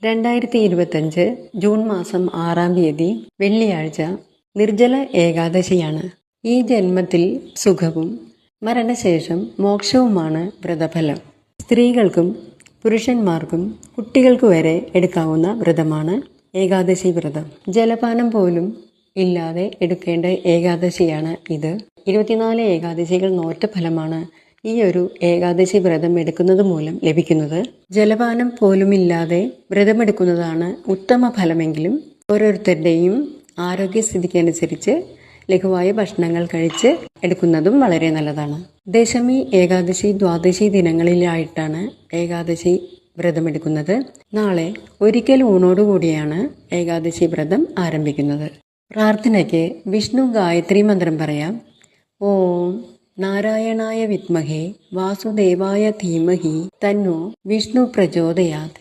2025 June മാസം 6-ാം തീയതി വെള്ളിയാഴ്ച നിർജ്ജല ഏകാദശിയാണ്. ഈ ജന്മത്തിൽ സുഖവും മരണശേഷം മോക്ഷവുമാണ് വ്രതഫലം. സ്ത്രീകൾക്കും പുരുഷന്മാർക്കും കുട്ടികൾക്കു വരെ എടുക്കാവുന്ന വ്രതമാണ് ഏകാദശി വ്രതം. ജലപാനം പോലും ഇല്ലാതെ എടുക്കേണ്ട ഏകാദശിയാണ് ഇത്. 24 ഏകാദശികൾ നോറ്റ ഫലമാണ് ഈ ഒരു ഏകാദശി വ്രതം എടുക്കുന്നത് മൂലം ലഭിക്കുന്നത്. ജലപാനം പോലുമില്ലാതെ വ്രതമെടുക്കുന്നതാണ് ഉത്തമ ഫലമെങ്കിലും ഓരോരുത്തരുടെയും ആരോഗ്യസ്ഥിതിക്കനുസരിച്ച് ലഘുവായ ഭക്ഷണങ്ങൾ കഴിച്ച് എടുക്കുന്നതും വളരെ നല്ലതാണ്. ദശമി, ഏകാദശി, ദ്വാദശി ദിനങ്ങളിലായിട്ടാണ് ഏകാദശി വ്രതമെടുക്കുന്നത്. നാളെ ഒരിക്കൽ ഊണോടുകൂടിയാണ് ഏകാദശി വ്രതം ആരംഭിക്കുന്നത്. പ്രാർത്ഥനയ്ക്ക് വിഷ്ണു ഗായത്രി മന്ത്രം പറയാം. ഓം നാരായണായ വിദ്മഹേ വാസുദേവായ ധീമഹി തന്നോ വിഷ്ണു പ്രചോദയാത്.